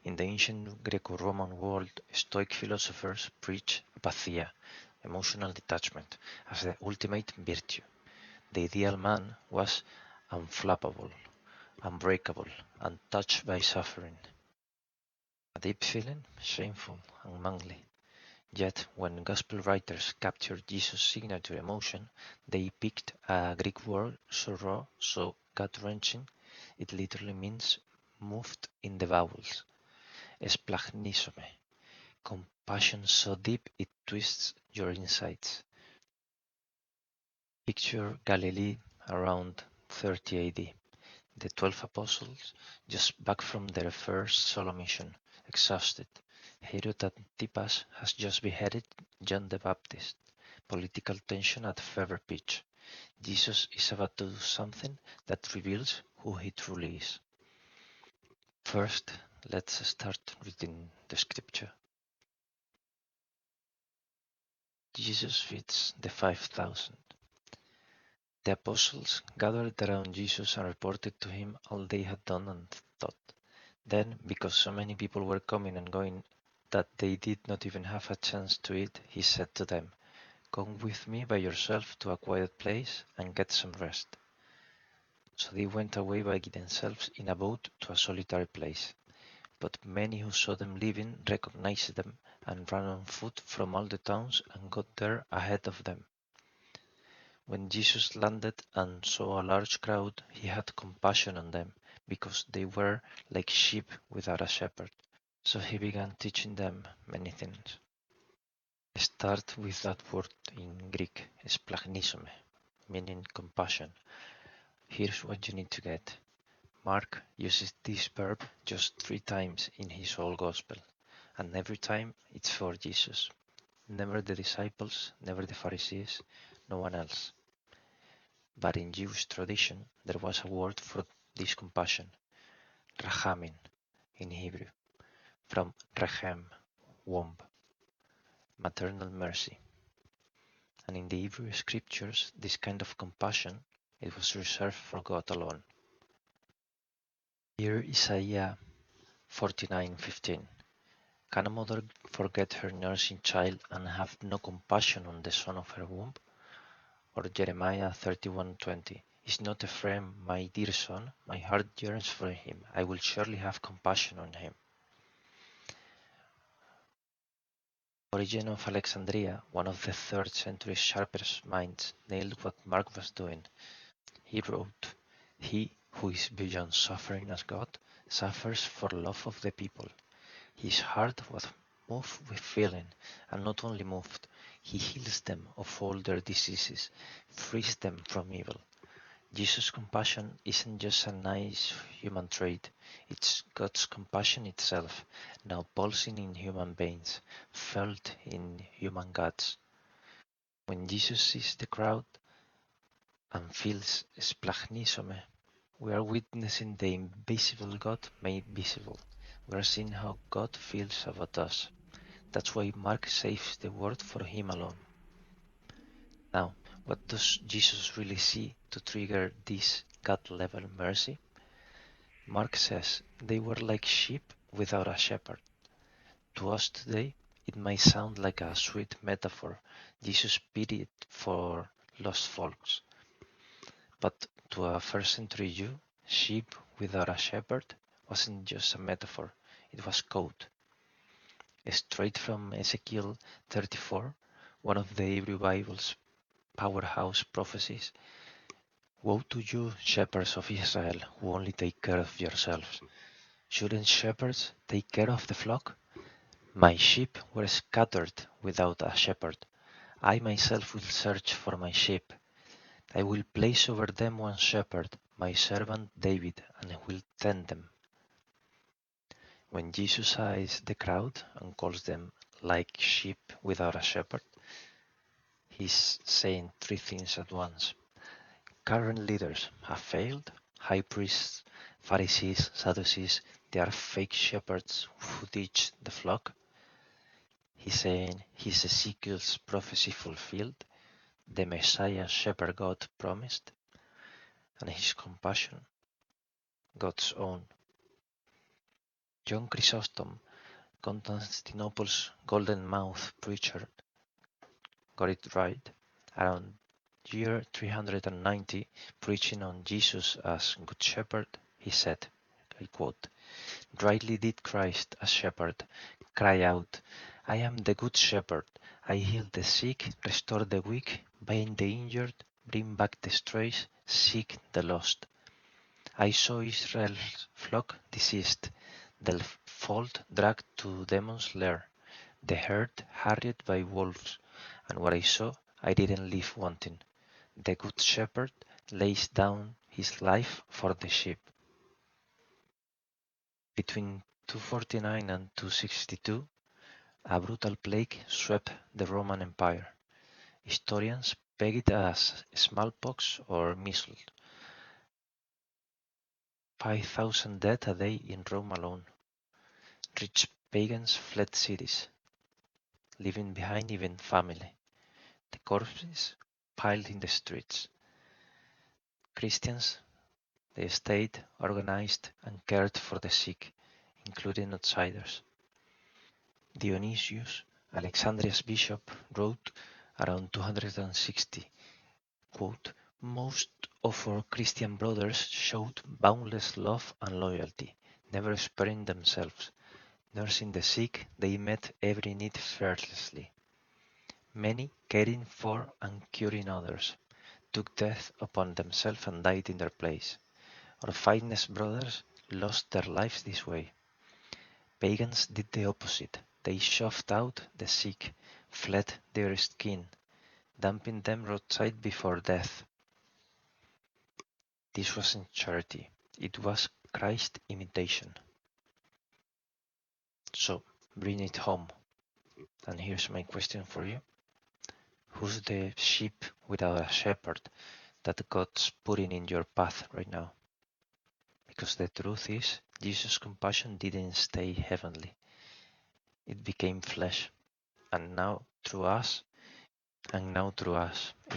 In the ancient Greco-Roman world, Stoic philosophers preach apatheia, emotional detachment, as the ultimate virtue. The ideal man was unflappable, unbreakable, untouched by suffering. A deep feeling, shameful and manly. Yet, when Gospel writers captured Jesus' signature emotion, they picked a Greek word so raw, so gut-wrenching, it literally means moved in the bowels. Splagchnizomai, compassion so deep it twists your insides. Picture Galilee around 30 AD. The 12 apostles, just back from their first solo mission, exhausted. Herod Antipas has just beheaded John the Baptist. Political tension at fever pitch. Jesus is about to do something that reveals who he truly is. First, let's start reading the scripture. Jesus feeds the 5,000. The apostles gathered around Jesus and reported to him all they had done and thought. Then, because so many people were coming and going that they did not even have a chance to eat, he said to them, "Come with me by yourself to a quiet place and get some rest." So they went away by themselves in a boat to a solitary place. But many who saw them leaving recognized them and ran on foot from all the towns and got there ahead of them. When Jesus landed and saw a large crowd, he had compassion on them, because they were like sheep without a shepherd. So he began teaching them many things. Start with that word in Greek, splagchnizomai, meaning compassion. Here's what you need to get. Mark uses this verb just 3 times in his whole gospel, and every time it's for Jesus. Never the disciples, never the Pharisees, no one else. But in Jewish tradition, there was a word for this compassion, rachamin, in Hebrew, from rechem, womb, maternal mercy. And in the Hebrew scriptures, this kind of compassion, it was reserved for God alone. Here Isaiah 49:15. Can a mother forget her nursing child and have no compassion on the son of her womb? Or Jeremiah 31:20. Is not Ephraim my dear son? My heart yearns for him. I will surely have compassion on him. Origen of Alexandria, one of the 3rd century sharpest minds, nailed what Mark was doing. He wrote, "He who is beyond suffering as God suffers for love of the people." His heart was moved with feeling, and not only moved, he heals them of all their diseases, frees them from evil. Jesus' compassion isn't just a nice human trait, it's God's compassion itself, now pulsing in human veins, felt in human guts. When Jesus sees the crowd and feels splagchnizomai, we are witnessing the invisible God made visible. We are seeing how God feels about us. That's why Mark saves the word for him alone. Now, what does Jesus really see to trigger this God-level mercy? Mark says they were like sheep without a shepherd. To us today, it might sound like a sweet metaphor. Jesus pitied for lost folks. But to a 1st century Jew, sheep without a shepherd wasn't just a metaphor, it was code. Straight from Ezekiel 34, one of the Hebrew Bible's powerhouse prophecies. Woe to you, shepherds of Israel, who only take care of yourselves. Shouldn't shepherds take care of the flock? My sheep were scattered without a shepherd. I myself will search for my sheep. I will place over them one shepherd, my servant David, and he will tend them. When Jesus eyes the crowd and calls them like sheep without a shepherd, he's saying 3 things at once. Current leaders have failed. High priests, Pharisees, Sadducees, they are fake shepherds who teach the flock. He's saying his Ezekiel's prophecy fulfilled, the Messiah shepherd God promised, and his compassion, God's own. John Chrysostom, Constantinople's golden-mouthed preacher, got it right. Around year 390, preaching on Jesus as Good Shepherd, he said, I quote, "Rightly did Christ, as shepherd, cry out, I am the good shepherd. I heal the sick, restore the weak, bind the injured, bring back the strays, seek the lost. I saw Israel's flock diseased, the fold dragged to demon's lair, the herd harried by wolves, and what I saw I didn't leave wanting. The good shepherd lays down his life for the sheep." Between 249 and 262, a brutal plague swept the Roman Empire. Historians peg it as smallpox or measles. 5,000 dead a day in Rome alone. Rich pagans fled cities, leaving behind even family. The corpses piled in the streets. Christians, they stayed, organized, and cared for the sick, including outsiders. Dionysius, Alexandria's bishop, wrote around 260, quote, "Most of our Christian brothers showed boundless love and loyalty, never sparing themselves. Nursing the sick, they met every need fearlessly. Many, caring for and curing others, took death upon themselves and died in their place. Our finest brothers lost their lives this way. Pagans did the opposite. They shoved out the sick, fled dearest kin, dumping them roadside before death. This wasn't charity, it was Christ imitation." So, bring it home. And here's my question for you. Who's the sheep without a shepherd that God's putting in your path right now? Because the truth is, Jesus' compassion didn't stay heavenly. It became flesh. And now through us, in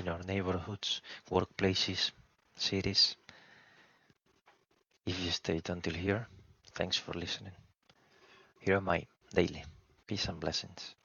our neighborhoods, workplaces, cities. If you stayed until here, thanks for listening. Here am I, daily. Peace and blessings.